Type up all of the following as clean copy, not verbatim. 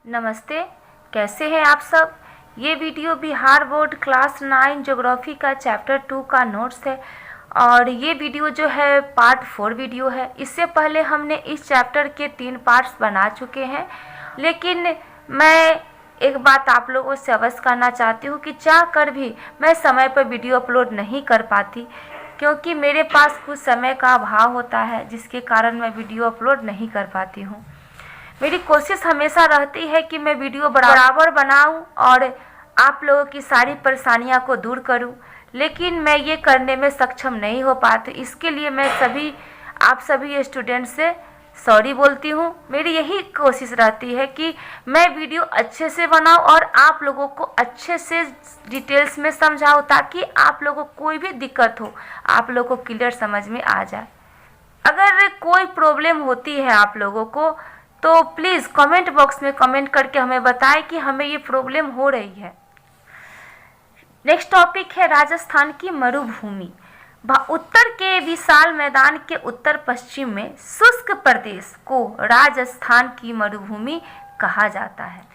नमस्ते, कैसे हैं आप सब। ये video Bihar board class 9 geography का चैप्टर 2 का नोट्स है और ये वीडियो जो है पार्ट 4 वीडियो है। इससे पहले हमने इस चैप्टर के 3 पार्ट्स बना चुके हैं, लेकिन मैं एक बात आप लोगों से अवश्य करना चाहती हूँ कि चाह कर भी मैं समय पर वीडियो अपलोड नहीं कर पाती, क्योंकि मेरे पास कुछ समय का अभाव होता है, जिसके कारण मैं वीडियो अपलोड नहीं कर पाती हूँ। मेरी कोशिश हमेशा रहती है कि मैं वीडियो बराबर बनाऊं और आप लोगों की सारी परेशानियां को दूर करूं, लेकिन मैं ये करने में सक्षम नहीं हो पाती। इसके लिए मैं आप सभी स्टूडेंट से सॉरी बोलती हूं। मेरी यही कोशिश रहती है कि मैं वीडियो अच्छे से बनाऊं और आप लोगों को अच्छे से डिटेल्स में समझाऊं, ताकि आप लोगों को कोई भी दिक्कत हो आप लोगों को क्लियर समझ में आ जाए। अगर कोई प्रॉब्लम होती है आप लोगों को तो प्लीज़ कमेंट बॉक्स में कमेंट करके हमें बताएं कि हमें ये प्रॉब्लम हो रही है। नेक्स्ट टॉपिक है राजस्थान की मरुभूमि। उत्तर के विशाल मैदान के उत्तर पश्चिम में शुष्क प्रदेश को राजस्थान की मरुभूमि कहा जाता है।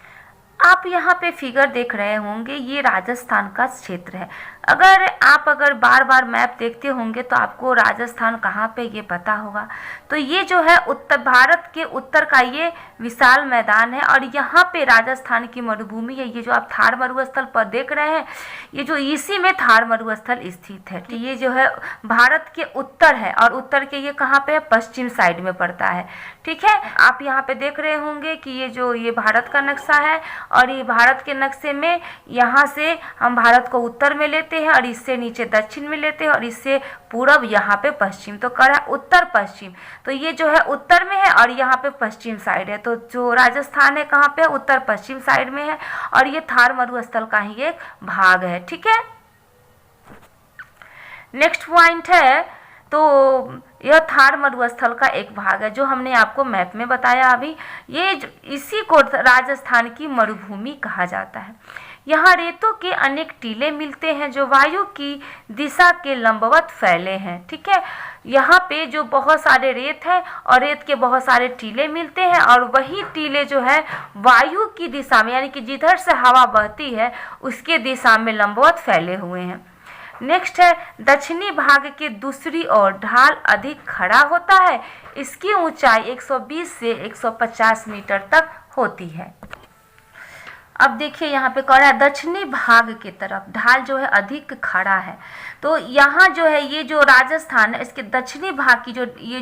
आप यहाँ पे फिगर देख रहे होंगे, ये राजस्थान का क्षेत्र है। अगर बार बार मैप देखते होंगे तो आपको राजस्थान कहाँ पे ये पता होगा। तो ये जो है उत्तर भारत के उत्तर का ये विशाल मैदान है और यहाँ पे राजस्थान की मरुभूमि है। ये जो आप थार मरुस्थल पर देख रहे हैं, ये जो इसी में थार मरुस्थल स्थित है। ये जो है भारत के उत्तर है और उत्तर के ये कहाँ पे है, पश्चिम साइड में पड़ता है। ठीक है, आप यहाँ पे देख रहे होंगे कि ये भारत का नक्शा है और ये भारत के नक्शे में यहाँ से हम भारत को उत्तर में लेते हैं और इससे नीचे दक्षिण में लेते हैं और इससे पूरब, यहाँ पे पश्चिम। तो करा उत्तर पश्चिम, तो ये जो है उत्तर में है और यहाँ पे पश्चिम साइड है। तो जो राजस्थान है कहाँ पे, उत्तर पश्चिम साइड में है और ये थार मरुस्थल का ही एक भाग है। ठीक है, नेक्स्ट पॉइंट है, तो यह थार मरुस्थल का एक भाग है जो हमने आपको मैप में बताया अभी। इसी को राजस्थान की मरुभूमि कहा जाता है। यहाँ रेतों के अनेक टीले मिलते हैं जो वायु की दिशा के लंबवत फैले हैं। ठीक है, यहाँ पे जो बहुत सारे रेत है और रेत के बहुत सारे टीले मिलते हैं और वही टीले जो है वायु की दिशा में, यानी कि जिधर से हवा बहती है उसके दिशा में लंबवत फैले हुए हैं। नेक्स्ट है, दक्षिणी भाग के दूसरी ओर ढाल अधिक खड़ा होता है। इसकी ऊंचाई 120 से 150 मीटर तक होती है। अब देखिए यहाँ पे कह रहा है दक्षिणी भाग की तरफ ढाल जो है अधिक खड़ा है। तो यहाँ जो है ये जो राजस्थान है इसके दक्षिणी भाग की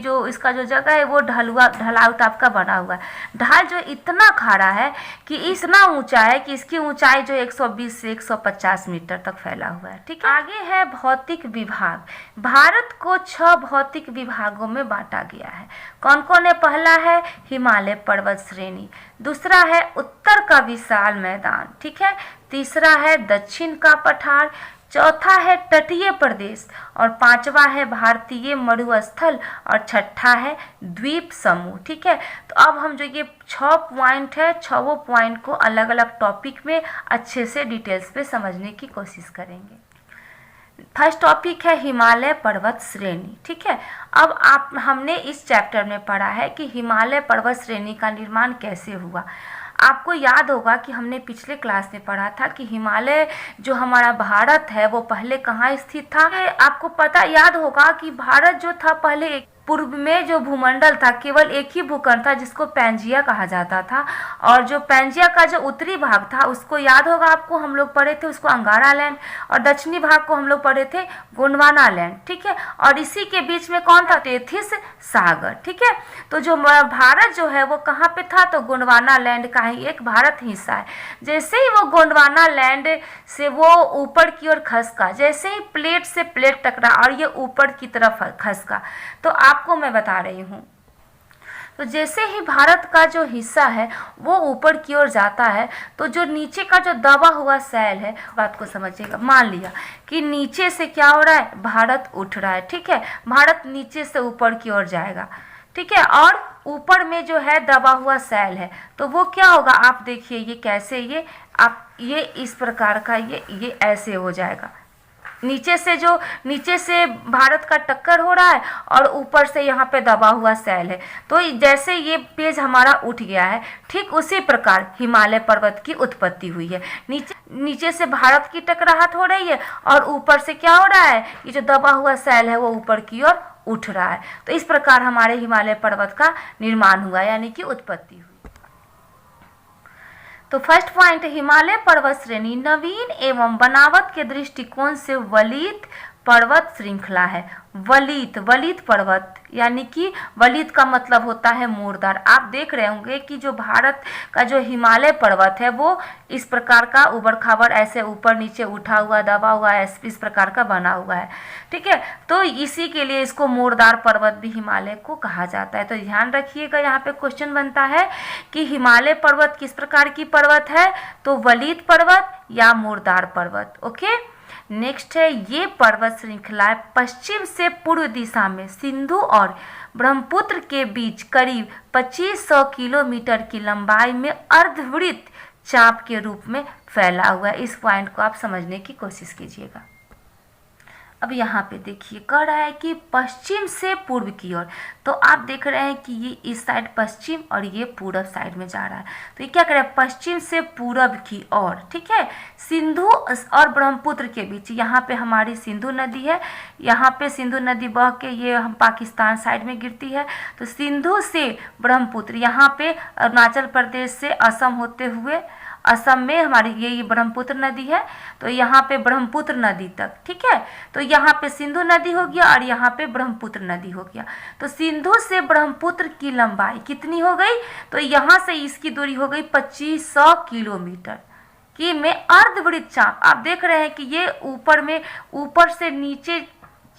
जो इसका जो जगह है वो ढलाव टाइप का बना हुआ है। ढाल जो इतना खड़ा है कि इतना ऊंचा है कि इसकी ऊंचाई जो 120 से 150 मीटर तक फैला हुआ है। ठीक है, आगे है भौतिक विभाग। भारत को 6 भौतिक विभागों में बांटा गया है। कौन कौन है, पहला है हिमालय पर्वत श्रेणी, दूसरा है उत्तर का विशाल मैदान, ठीक है, तीसरा है दक्षिण का पठार, चौथा है तटीय प्रदेश और पांचवा है भारतीय मरुस्थल और छठा है द्वीप समूह। ठीक है, तो अब हम जो ये 6 पॉइंट है, 6 पॉइंट को अलग अलग टॉपिक में अच्छे से डिटेल्स पे समझने की कोशिश करेंगे। फर्स्ट टॉपिक है हिमालय पर्वत श्रेणी। ठीक है, अब हमने इस चैप्टर में पढ़ा है कि हिमालय पर्वत श्रेणी का निर्माण कैसे हुआ। आपको याद होगा कि हमने पिछले क्लास में पढ़ा था कि हिमालय जो हमारा भारत है वो पहले कहाँ स्थित था। आपको पता याद होगा कि भारत जो था पहले पूर्व में जो भूमंडल था केवल एक ही भूखंड था जिसको पैंजिया कहा जाता था, और जो पैंजिया का जो उत्तरी भाग था उसको याद होगा आपको, हम लोग पढ़े थे उसको अंगारा लैंड, और दक्षिणी भाग को हम लोग पढ़े थे गोंडवाना लैंड। ठीक है, और इसी के बीच में कौन था, टेथिस सागर। ठीक है, तो जो भारत जो है वो कहाँ पे था, तो गोंडवाना लैंड का ही एक भारत हिस्सा है। जैसे ही वो गोंडवाना लैंड से वो ऊपर की ओर खसका, जैसे ही प्लेट से प्लेट टकरा और ये ऊपर की तरफ खसका, तो आपको मैं बता रही हूँ, तो जैसे ही भारत का जो हिस्सा है वो ऊपर की ओर जाता है तो जो नीचे का जो दबा हुआ सैल है, बात को समझिएगा, मान लिया कि नीचे से क्या हो रहा है, भारत उठ रहा है। ठीक है, भारत नीचे से ऊपर की ओर जाएगा। ठीक है, और ऊपर में जो है दबा हुआ सैल है तो वो क्या होगा, आप देखिए ये कैसे, ये इस प्रकार का ये ऐसे हो जाएगा। नीचे से भारत का टक्कर हो रहा है और ऊपर से यहाँ पे दबा हुआ सैल है। तो जैसे ये पेज हमारा उठ गया है, ठीक उसी प्रकार हिमालय पर्वत की उत्पत्ति हुई है। नीचे से भारत की टकराहट हो रही है और ऊपर से क्या हो रहा है, ये जो दबा हुआ सैल है वो ऊपर की ओर उठ रहा है। तो इस प्रकार हमारे हिमालय पर्वत का निर्माण हुआ, यानी कि उत्पत्ति हुई। तो फर्स्ट पॉइंट, हिमालय पर्वत श्रेणी नवीन एवं बनावट के दृष्टिकोण से वलित पर्वत श्रृंखला है। वलित पर्वत, यानी कि वलित का मतलब होता है मूरदार। आप देख रहे होंगे कि जो भारत का जो हिमालय पर्वत है वो इस प्रकार का उबड़ खाबड़ ऐसे ऊपर नीचे उठा हुआ दबा हुआ इस प्रकार का बना हुआ है, ठीक है। तो इसी के लिए इसको मूरदार पर्वत भी हिमालय को कहा जाता है। तो ध्यान रखिएगा, यहाँ पे क्वेश्चन बनता है कि हिमालय पर्वत किस प्रकार की पर्वत है, तो वलित पर्वत या मूरदार पर्वत। ओके, नेक्स्ट है, ये पर्वत श्रृंखलाएं पश्चिम से पूर्व दिशा में सिंधु और ब्रह्मपुत्र के बीच करीब 2500 किलोमीटर की लंबाई में अर्धवृत्त चाप के रूप में फैला हुआ है। इस पॉइंट को आप समझने की कोशिश कीजिएगा। अब यहाँ पे देखिए कह रहा है कि पश्चिम से पूर्व की ओर, तो आप देख रहे हैं कि ये इस साइड पश्चिम और ये पूरब साइड में जा रहा है। तो ये क्या कर रहा है, पश्चिम से पूरब की ओर, ठीक है। सिंधु और ब्रह्मपुत्र के बीच, यहाँ पे हमारी सिंधु नदी है, यहाँ पे सिंधु नदी बह के ये हम पाकिस्तान साइड में गिरती है। तो सिंधु से ब्रह्मपुत्र, यहाँ पे अरुणाचल प्रदेश से असम होते हुए, असम में हमारी ये ब्रह्मपुत्र नदी है, तो यहाँ पे ब्रह्मपुत्र नदी तक, ठीक है। तो यहाँ पे सिंधु नदी हो गया और यहाँ पे ब्रह्मपुत्र नदी हो गया। तो सिंधु से ब्रह्मपुत्र की लंबाई कितनी हो गई, तो यहाँ से इसकी दूरी हो गई 2500 किलोमीटर की में अर्धवृत्त चाप। आप देख रहे हैं कि ये ऊपर से नीचे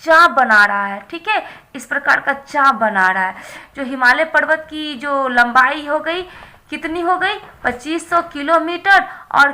चाप बना रहा है, ठीक है, इस प्रकार का चाप बना रहा है। जो हिमालय पर्वत की जो लंबाई हो गई कितनी हो गई, 2500 किलोमीटर, और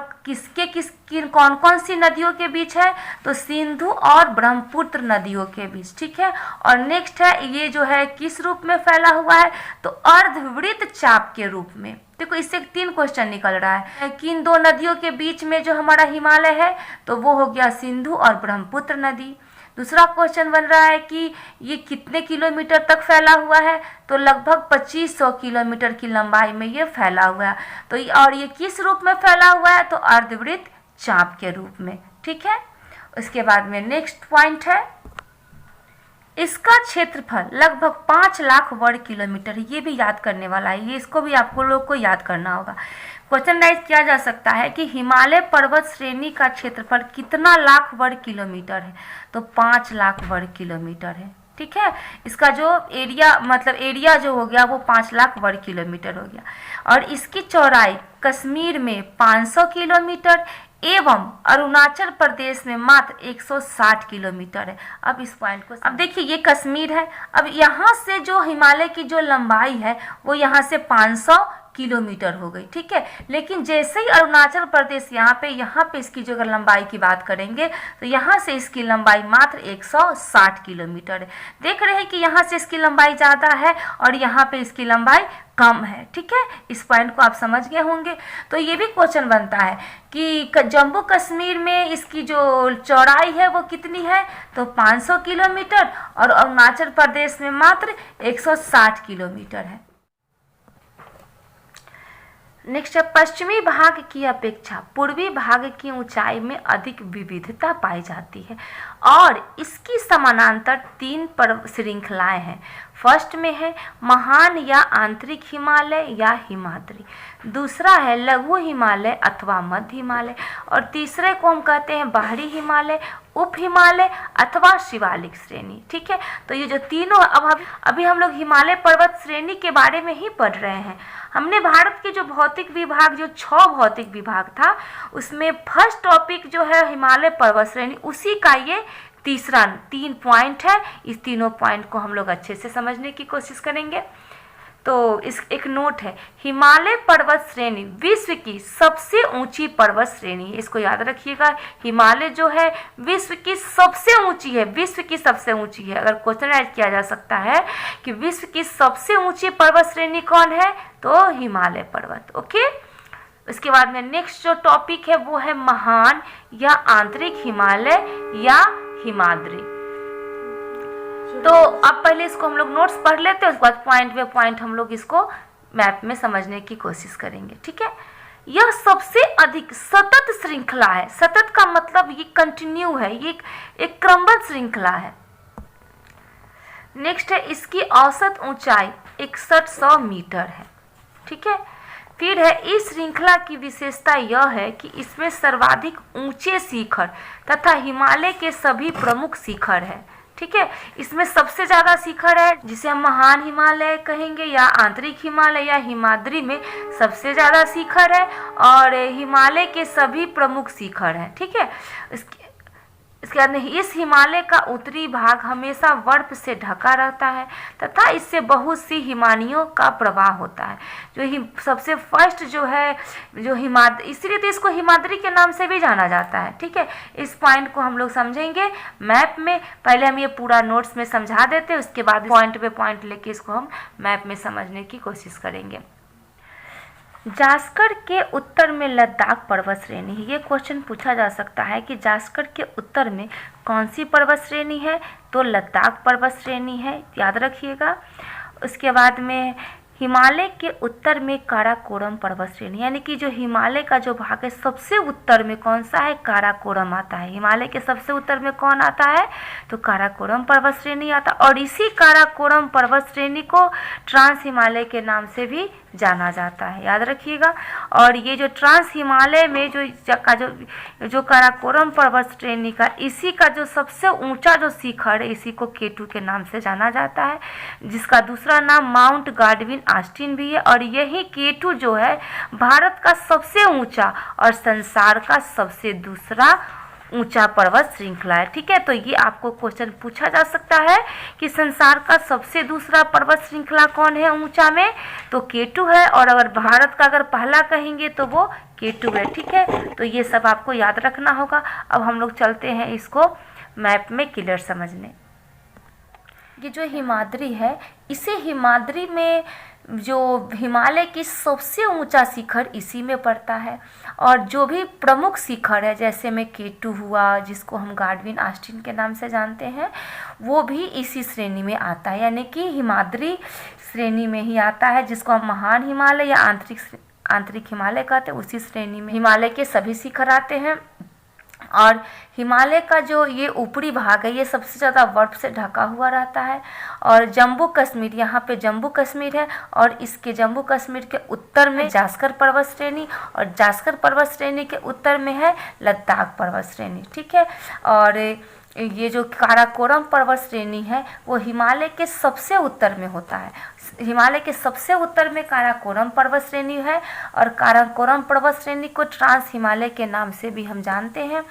कौन कौन सी नदियों के बीच है, तो सिंधु और ब्रह्मपुत्र नदियों के बीच, ठीक है। और नेक्स्ट है, ये जो है किस रूप में फैला हुआ है, तो अर्धवृत्त चाप के रूप में। देखो इससे 3 क्वेश्चन निकल रहा है, किन 2 नदियों के बीच में जो हमारा हिमालय है, तो वो हो गया सिंधु और ब्रह्मपुत्र नदी। दूसरा क्वेश्चन बन रहा है कि ये कितने किलोमीटर तक फैला हुआ है, तो लगभग 2500 किलोमीटर की लंबाई में ये फैला हुआ है। तो और ये किस रूप में फैला हुआ है, तो अर्धवृत्त चाप के रूप में, ठीक है। उसके बाद में नेक्स्ट पॉइंट है, इसका क्षेत्रफल लगभग 5 लाख वर्ग किलोमीटर है। ये भी याद करने वाला है, ये इसको भी आपको लोग को याद करना होगा। क्वेश्चन राइज किया जा सकता है कि हिमालय पर्वत श्रेणी का क्षेत्रफल कितना लाख वर्ग किलोमीटर है, तो 5 लाख वर्ग किलोमीटर है, ठीक है। इसका जो एरिया जो हो गया वो 5 लाख वर्ग किलोमीटर हो गया। और इसकी चौड़ाई कश्मीर में 500 किलोमीटर एवं अरुणाचल प्रदेश में मात्र 160 किलोमीटर है। अब इस पॉइंट को अब देखिए, ये कश्मीर है। अब यहाँ से जो हिमालय की जो लंबाई है वो यहाँ से 500 किलोमीटर हो गई, ठीक है। लेकिन जैसे ही अरुणाचल प्रदेश यहाँ पे इसकी जो अगर लंबाई की बात करेंगे तो यहाँ से इसकी लंबाई मात्र 160 किलोमीटर है। देख रहे हैं कि यहाँ से इसकी लंबाई ज़्यादा है और यहाँ पे इसकी लंबाई कम है, ठीक है। इस पॉइंट को आप समझ गए होंगे। तो ये भी क्वेश्चन बनता है कि जम्मू कश्मीर में इसकी जो चौड़ाई है वो कितनी है, तो 500 किलोमीटर, और अरुणाचल प्रदेश में मात्र 160 किलोमीटर है। नेक्स्ट है, पश्चिमी भाग की अपेक्षा पूर्वी भाग की ऊंचाई में अधिक विविधता पाई जाती है और इसकी समानांतर 3 पर्वत श्रृंखलाएं हैं। फर्स्ट में है महान या आंतरिक हिमालय या हिमाद्री, दूसरा है लघु हिमालय अथवा मध्य हिमालय, और तीसरे को हम कहते हैं बाहरी हिमालय, उप हिमालय अथवा शिवालिक श्रेणी, ठीक है। तो ये जो तीनों, अब अभी हम लोग हिमालय पर्वत श्रेणी के बारे में ही पढ़ रहे हैं। हमने भारत के जो भौतिक विभाग, जो 6 भौतिक विभाग था, उसमें फर्स्ट टॉपिक जो है हिमालय पर्वत श्रेणी, उसी का ये तीसरा 3 पॉइंट है। इस तीनों पॉइंट को हम लोग अच्छे से समझने की कोशिश करेंगे। तो इस एक नोट है, हिमालय पर्वत श्रेणी विश्व की सबसे ऊंची पर्वत श्रेणी है, इसको याद रखिएगा। हिमालय जो है विश्व की सबसे ऊंची है, विश्व की सबसे ऊंची है। अगर क्वेश्चन ऐड किया जा सकता है कि विश्व की सबसे ऊंची पर्वत श्रेणी कौन है, तो हिमालय पर्वत, ओके। उसके बाद में नेक्स्ट जो टॉपिक है वो है महान या आंतरिक हिमालय या हिमाद्री। तो अब पहले इसको हम लोग नोट्स पढ़ लेते हैं, उसके बाद पॉइंट बाय पॉइंट हम लोग इसको मैप में समझने की कोशिश करेंगे। ठीक है, यह सबसे अधिक सतत श्रृंखला है। सतत का मतलब ये कंटिन्यू है, ये एक क्रमबद्ध श्रृंखला है। नेक्स्ट है इसकी औसत ऊंचाई 6100 मीटर है। ठीक है, फिर है इस श्रृंखला की विशेषता यह है कि इसमें सर्वाधिक ऊंचे शिखर तथा हिमालय के सभी प्रमुख शिखर है। ठीक है, इसमें सबसे ज़्यादा शिखर है जिसे हम महान हिमालय कहेंगे या आंतरिक हिमालय या हिमाद्री में सबसे ज़्यादा शिखर है और हिमालय के सभी प्रमुख शिखर हैं। ठीक है, इसके बाद इस हिमालय का उत्तरी भाग हमेशा बर्फ से ढका रहता है तथा इससे बहुत सी हिमानियों का प्रवाह होता है। सबसे फर्स्ट जो है जो इसलिए तो इसको हिमाद्री के नाम से भी जाना जाता है। ठीक है, इस पॉइंट को हम लोग समझेंगे मैप में। पहले हम ये पूरा नोट्स में समझा देते हैं, उसके बाद पॉइंट पे पॉइंट लेके इसको हम मैप में समझने की कोशिश करेंगे। जास्कर के उत्तर में लद्दाख पर्वत श्रेणी है। ये क्वेश्चन पूछा जा सकता है कि जास्कर के उत्तर में कौन सी पर्वत श्रेणी है, तो लद्दाख पर्वत श्रेणी है, याद रखिएगा। उसके बाद में हिमालय के उत्तर में काराकोरम पर्वत श्रेणी, यानी कि जो हिमालय का जो भाग है सबसे उत्तर में कौन सा है, काराकोरम आता है। हिमालय के सबसे उत्तर में कौन आता है, तो काराकोरम पर्वत श्रेणी आता है। और इसी काराकोरम पर्वत श्रेणी को ट्रांस हिमालय के नाम से भी जाना जाता है, याद रखिएगा। और ये जो ट्रांस हिमालय में जो काराकोरम पर्वत श्रेणी का इसी का जो सबसे ऊंचा जो शिखर है इसी को केटू के नाम से जाना जाता है, जिसका दूसरा नाम माउंट गाडविन ऑस्टिन भी है। और यही केटू जो है भारत का सबसे ऊंचा और संसार का सबसे दूसरा ऊंचा पर्वत श्रृंखला है। ठीक है, तो ये आपको क्वेश्चन पूछा जा सकता है कि संसार का सबसे दूसरा पर्वत श्रृंखला कौन है ऊंचा में, तो केटू है। और अगर भारत का अगर पहला कहेंगे तो वो केटू है। ठीक है, तो ये सब आपको याद रखना होगा। अब हम लोग चलते हैं इसको मैप में क्लियर समझने। ये जो हिमाद्री है, इसे हिमाद्री में जो हिमालय की सबसे ऊंचा शिखर इसी में पड़ता है। और जो भी प्रमुख शिखर है जैसे में केटू हुआ, जिसको हम गाडविन ऑस्टिन के नाम से जानते हैं, वो भी इसी श्रेणी में आता है, यानी कि हिमाद्री श्रेणी में ही आता है, जिसको हम महान हिमालय या आंतरिक हिमालय कहते हैं। उसी श्रेणी में हिमालय के सभी शिखर आते हैं। और हिमालय का जो ये ऊपरी भाग है ये सबसे ज़्यादा बर्फ से ढका हुआ रहता है। और जम्मू कश्मीर, यहाँ पे जम्मू कश्मीर है और इसके जम्मू कश्मीर के उत्तर में जास्कर पर्वत श्रेणी और जास्कर पर्वत श्रेणी के उत्तर में है लद्दाख पर्वत श्रेणी। ठीक है, और ये जो काराकोरम पर्वत श्रेणी है वो हिमालय के सबसे उत्तर में होता है। हिमालय के सबसे उत्तर में काराकोरम पर्वत श्रेणी है और काराकोरम पर्वत श्रेणी को ट्रांस हिमालय के नाम से भी हम जानते हैं।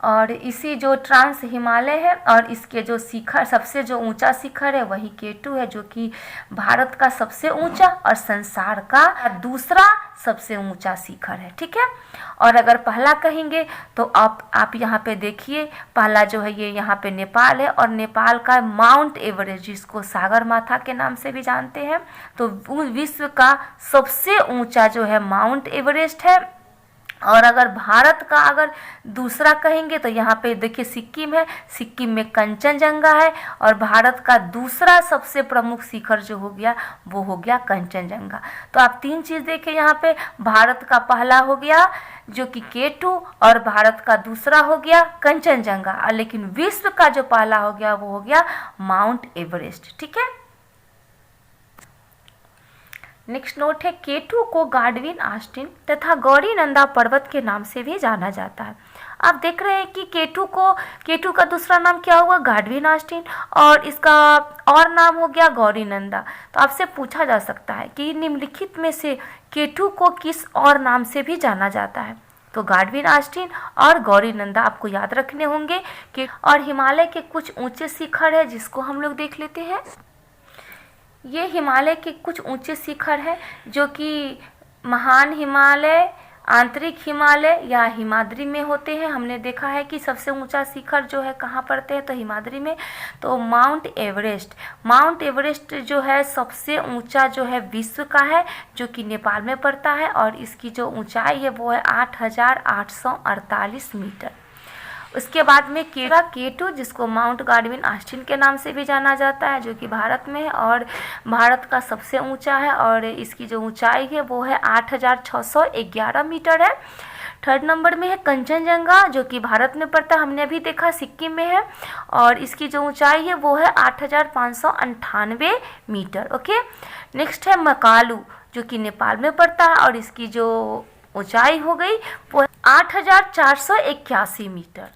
और इसी जो ट्रांस हिमालय है और इसके जो शिखर सबसे जो ऊंचा शिखर है वही केटू है, जो कि भारत का सबसे ऊंचा और संसार का दूसरा सबसे ऊंचा शिखर है। ठीक है, और अगर पहला कहेंगे तो आप यहाँ पे देखिए, पहला जो है ये यहाँ पे नेपाल है और नेपाल का माउंट एवरेस्ट, जिसको सागर माथा के नाम से भी जानते हैं, तो विश्व का सबसे ऊंचा जो है माउंट एवरेस्ट है। और अगर भारत का अगर दूसरा कहेंगे तो यहाँ पे देखिए सिक्किम है, सिक्किम में कंचनजंगा है और भारत का दूसरा सबसे प्रमुख शिखर जो हो गया वो हो गया कंचनजंगा। तो आप तीन चीज़ देखें यहाँ पे, भारत का पहला हो गया जो कि केटू और भारत का दूसरा हो गया कंचनजंगा, लेकिन विश्व का जो पहला हो गया वो हो गया माउंट एवरेस्ट। ठीक है, नेक्स्ट नोट है, केटू को गाडविन ऑस्टिन तथा गौरीनंदा पर्वत के नाम से भी जाना जाता है। आप देख रहे हैं कि केटू का दूसरा नाम क्या हुआ, गाडविन ऑस्टिन, और इसका और नाम हो गया गौरीनंदा। तो आपसे पूछा जा सकता है कि निम्नलिखित में से केटू को किस और नाम से भी जाना जाता है, तो गाडविन ऑस्टिन और गौरीनंदा आपको याद रखने होंगे। कि और हिमालय के कुछ ऊंचे शिखर है जिसको हम लोग देख लेते हैं। ये हिमालय के कुछ ऊंचे शिखर हैं जो कि महान हिमालय आंतरिक हिमालय या हिमाद्री में होते हैं। हमने देखा है कि सबसे ऊंचा शिखर जो है कहाँ पड़ते हैं, तो हिमाद्री में। तो माउंट एवरेस्ट जो है सबसे ऊंचा जो है विश्व का है, जो कि नेपाल में पड़ता है, और इसकी जो ऊंचाई है वो है 8,848 मीटर। उसके बाद में K2 जिसको माउंट गार्डविन ऑस्टिन के नाम से भी जाना जाता है, जो कि भारत में है और भारत का सबसे ऊंचा है, और इसकी जो ऊंचाई है वो है 8,611 मीटर है। थर्ड नंबर में है कंचनजंगा, जो कि भारत में पड़ता है, हमने अभी देखा सिक्किम में है, और इसकी जो ऊंचाई है वो है 8,598 मीटर। ओके, नेक्स्ट है मकालू, जो कि नेपाल में पड़ता है, और इसकी जो ऊंचाई हो गई वो 8,481 मीटर।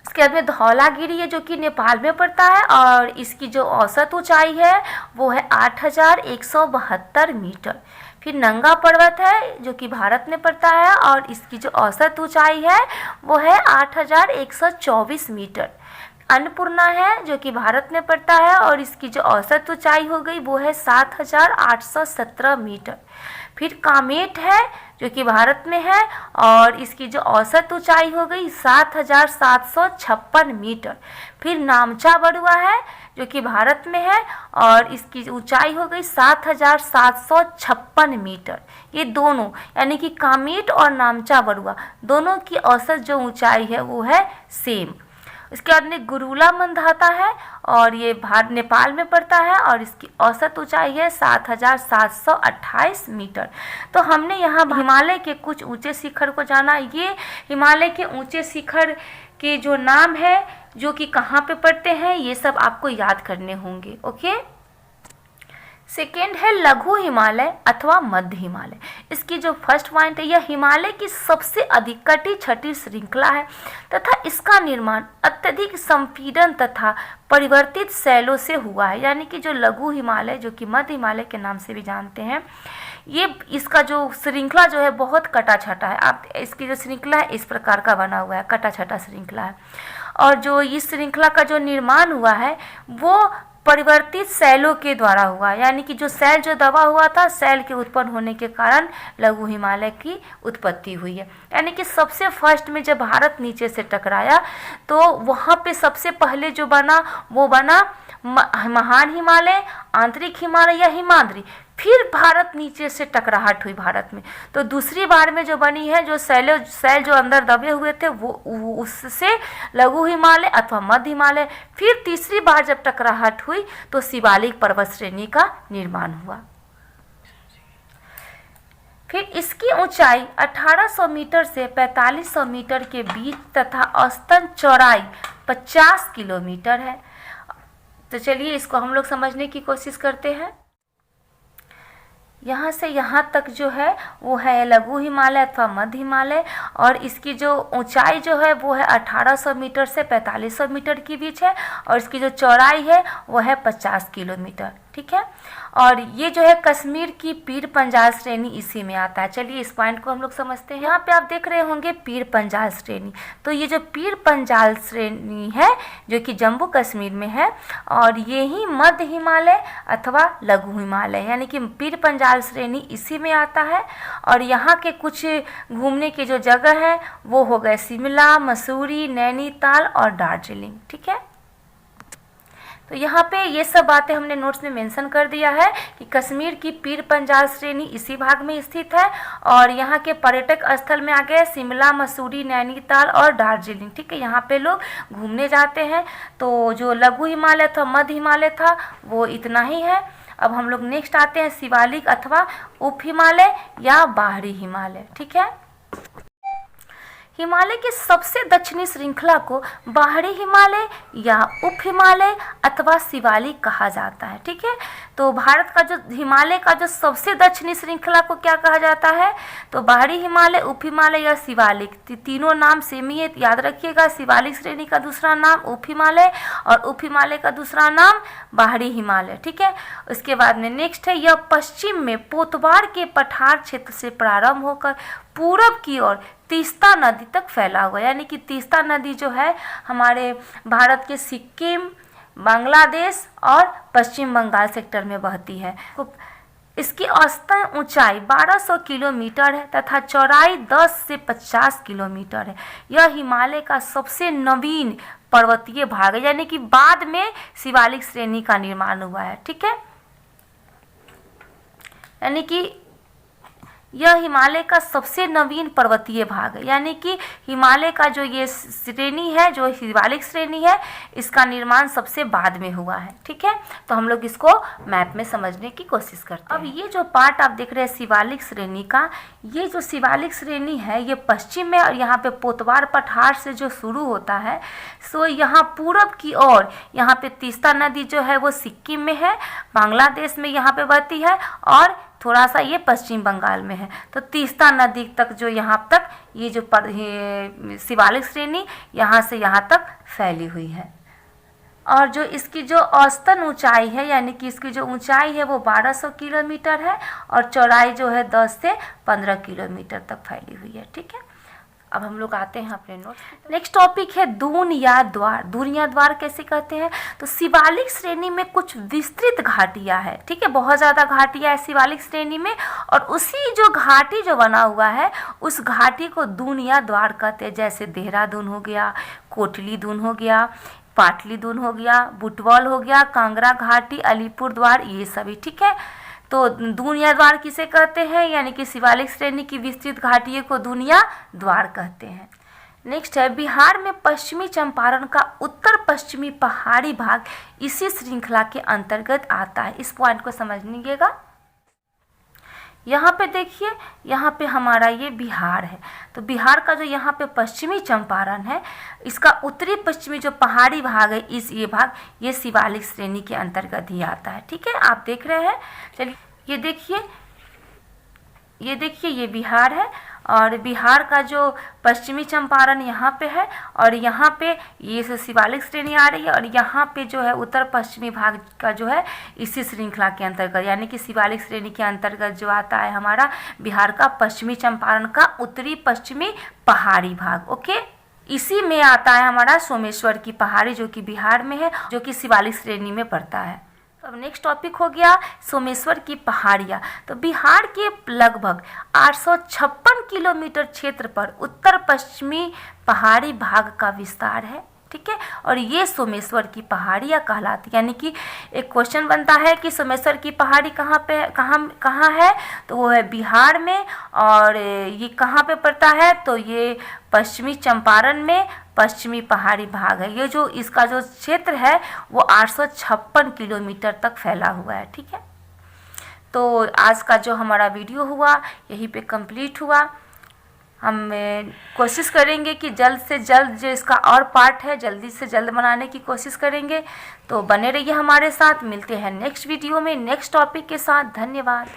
इसके बाद में धौलागिरी है, जो कि नेपाल में पड़ता है, और इसकी जो औसत ऊंचाई है वो है 8,172 मीटर। फिर नंगा पर्वत है, जो कि भारत में पड़ता है, और इसकी जो औसत ऊंचाई है वो है 8,124 मीटर। अन्नपूर्णा है, जो कि भारत में पड़ता है, और इसकी जो औसत ऊंचाई हो गई वो है 7,817 मीटर। फिर कामेट है, जो कि भारत में है, और इसकी जो औसत ऊंचाई हो गई 7,756 मीटर। फिर नामचा बरुआ है, जो कि भारत में है, और इसकी ऊंचाई हो गई 7,756 मीटर। ये दोनों यानी कि कामेट और नामचा बरुआ दोनों की औसत जो ऊंचाई है वो है सेम। इसके बाद में गुरुला मंदाता है, और ये नेपाल में पड़ता है, और इसकी औसत ऊंचाई है 7,728 मीटर। तो हमने यहाँ हिमालय के कुछ ऊंचे शिखर को जाना। ये हिमालय के ऊंचे शिखर के जो नाम है, जो कि कहाँ पे पड़ते हैं, ये सब आपको याद करने होंगे। ओके, सेकेंड है लघु हिमालय अथवा मध्य हिमालय। इसकी जो फर्स्ट पॉइंट है, यह हिमालय की सबसे अधिक कटी छठी श्रृंखला है तथा इसका निर्माण अत्यधिक संपीड़न तथा परिवर्तित शैलों से हुआ है। यानी कि जो लघु हिमालय, जो कि मध्य हिमालय के नाम से भी जानते हैं, ये इसका जो श्रृंखला जो है बहुत कटा छटा है। आप इसकी जो श्रृंखला है इस प्रकार का बना हुआ है, कटा छटा श्रृंखला है, और जो इस श्रृंखला का जो निर्माण हुआ है वो परिवर्तित शैलों के द्वारा हुआ। यानी कि जो शैल जो दबा हुआ था, शैल के उत्पन्न होने के कारण लघु हिमालय की उत्पत्ति हुई है। यानी कि सबसे फर्स्ट में जब भारत नीचे से टकराया तो वहाँ पे सबसे पहले जो बना वो बना महान हिमालय, आंतरिक हिमालय या हिमाद्री। फिर भारत नीचे से टकराहट हुई भारत में, तो दूसरी बार में जो बनी है, जो शैल जो अंदर दबे हुए थे वो उससे लघु हिमालय अथवा मध्य हिमालय। फिर तीसरी बार जब टकराहट हुई तो शिवालिक पर्वत श्रेणी का निर्माण हुआ। फिर इसकी ऊंचाई 1800 मीटर से 4500 मीटर के बीच तथा औसतन चौड़ाई 50 किलोमीटर है। तो चलिए इसको हम लोग समझने की कोशिश करते हैं। यहाँ से यहाँ तक जो है वो है लघु हिमालय अथवा मध्य हिमालय, और इसकी जो ऊंचाई जो है वो है 1800 मीटर से 4500 मीटर के बीच है, और इसकी जो चौड़ाई है वो है 50 किलोमीटर। ठीक है, और ये जो है कश्मीर की पीर पंजाल श्रेणी इसी में आता है। चलिए इस पॉइंट को हम लोग समझते हैं। यहाँ पे आप देख रहे होंगे पीर पंजाल श्रेणी। तो ये जो पीर पंजाल श्रेणी है जो कि जम्मू कश्मीर में है, और ये ही मध्य हिमालय अथवा लघु हिमालय यानी कि पीर पंजाल श्रेणी इसी में आता है। और यहाँ के कुछ घूमने के जो जगह हैं वो हो गए शिमला, मसूरी, नैनीताल और दार्जिलिंग। ठीक है, तो यहाँ पे ये सब बातें हमने नोट्स में मेंशन कर दिया है कि कश्मीर की पीर पंजाल श्रेणी इसी भाग में स्थित है, और यहाँ के पर्यटक स्थल में आ गए शिमला, मसूरी, नैनीताल और दार्जिलिंग। ठीक है, यहाँ पे लोग घूमने जाते हैं। तो जो लघु हिमालय था, मध्य हिमालय था, वो इतना ही है। अब हम लोग नेक्स्ट आते हैं शिवालिक अथवा उप हिमालय या बाहरी हिमालय। ठीक है, हिमालय की सबसे दक्षिणी श्रृंखला को बाहरी हिमालय या उप हिमालय अथवा शिवालिक कहा जाता है। ठीक है, तो भारत का जो हिमालय का जो सबसे दक्षिणी श्रृंखला को क्या कहा जाता है, तो बाहरी हिमालय, उप हिमालय या शिवालिक। तीनों नाम सेम ही है, याद रखिएगा। शिवालिक श्रेणी का दूसरा नाम उप हिमालय और उप हिमालय का दूसरा नाम बाहरी हिमालय। ठीक है, उसके बाद में नेक्स्ट है, यह पश्चिम में पोतवार के पठार क्षेत्र से प्रारंभ होकर पूरब की ओर तीस्ता नदी तक फैला हुआ। यानी कि तीस्ता नदी जो है हमारे भारत के सिक्किम, बांग्लादेश और पश्चिम बंगाल सेक्टर में बहती है। तो इसकी औसतन ऊंचाई 1200 किलोमीटर है तथा चौड़ाई 10 से 50 किलोमीटर है। यह हिमालय का सबसे नवीन पर्वतीय भाग है, यानी कि बाद में शिवालिक श्रेणी का निर्माण हुआ है। ठीक है, यानी कि यह हिमालय का सबसे नवीन पर्वतीय भाग है, यानी कि हिमालय का जो ये श्रेणी है, जो शिवालिक श्रेणी है, इसका निर्माण सबसे बाद में हुआ है। ठीक है, तो हम लोग इसको मैप में समझने की कोशिश करते हैं। अब ये जो पार्ट आप देख रहे हैं शिवालिक श्रेणी का, ये जो शिवालिक श्रेणी है ये पश्चिम में और यहाँ पे पोतवार पठार से जो शुरू होता है, सो यहाँ पूरब की ओर यहाँ पे तीस्ता नदी जो है वो सिक्किम में है, बांग्लादेश में यहाँ पे बहती है और थोड़ा सा ये पश्चिम बंगाल में है। तो तीस्ता नदी तक जो यहाँ तक ये जो शिवालिक श्रेणी यहाँ से यहाँ तक फैली हुई है। और जो इसकी जो औसतन ऊंचाई है, यानी कि इसकी जो ऊंचाई है वो 1200 किलोमीटर है और चौड़ाई जो है 10 से 15 किलोमीटर तक फैली हुई है। ठीक है, अब हम लोग आते हैं अपने नोट्स। नेक्स्ट टॉपिक है दून या द्वार। दून या द्वार कैसे कहते हैं? तो शिवालिक श्रेणी में कुछ विस्तृत घाटियां है। ठीक है, बहुत ज़्यादा घाटियां है शिवालिक श्रेणी में, और उसी जो घाटी जो बना हुआ है उस घाटी को दून या द्वार कहते हैं। जैसे देहरादून हो गया, कोटली दून हो गया, पाटली दून हो गया, बुटवॉल हो गया, कांगड़ा घाटी, अलीपुर द्वार, ये सभी। ठीक है, तो दून या द्वार किसे कहते हैं? यानी कि शिवालिक श्रेणी की विस्तृत घाटियों को दून या द्वार कहते हैं। नेक्स्ट है बिहार में पश्चिमी चंपारण का उत्तर पश्चिमी पहाड़ी भाग इसी श्रृंखला के अंतर्गत आता है। इस पॉइंट को समझ लीजिएगा। यहाँ पे देखिए, यहाँ पे हमारा ये बिहार है, तो बिहार का जो यहाँ पे पश्चिमी चंपारण है, इसका उत्तरी पश्चिमी जो पहाड़ी भाग है, ये भाग ये शिवालिक श्रेणी के अंतर्गत ही आता है। ठीक है, आप देख रहे हैं। चलिए ये देखिए, ये बिहार है और बिहार का जो पश्चिमी चंपारण यहाँ पे है और यहाँ पे ये शिवालिक श्रेणी आ रही है और यहाँ पे जो है उत्तर पश्चिमी भाग का जो है इसी श्रृंखला के अंतर्गत, यानी कि शिवालिक श्रेणी के अंतर्गत जो आता है हमारा बिहार का पश्चिमी चंपारण का उत्तरी पश्चिमी पहाड़ी भाग। ओके, इसी में आता है हमारा सोमेश्वर की पहाड़ी जो कि बिहार में है, जो कि शिवालिक श्रेणी में पड़ता है। अब नेक्स्ट टॉपिक हो गया सोमेश्वर की पहाड़ियाँ। तो बिहार के लगभग 856 किलोमीटर क्षेत्र पर उत्तर पश्चिमी पहाड़ी भाग का विस्तार है। ठीक है, और ये सोमेश्वर की पहाड़ियाँ कहलाती, यानी कि एक क्वेश्चन बनता है कि सोमेश्वर की पहाड़ी कहाँ है? तो वो है बिहार में, और ये कहाँ पे पड़ता है? तो ये पश्चिमी चंपारण में पश्चिमी पहाड़ी भाग है। ये जो इसका जो क्षेत्र है वो 856 किलोमीटर तक फैला हुआ है। ठीक है, तो आज का जो हमारा वीडियो हुआ यहीं पे कंप्लीट हुआ। हम कोशिश करेंगे कि जल्द से जल्द जो इसका और पार्ट है जल्दी से जल्द बनाने की कोशिश करेंगे। तो बने रहिए हमारे साथ, मिलते हैं नेक्स्ट वीडियो में नेक्स्ट टॉपिक के साथ। धन्यवाद।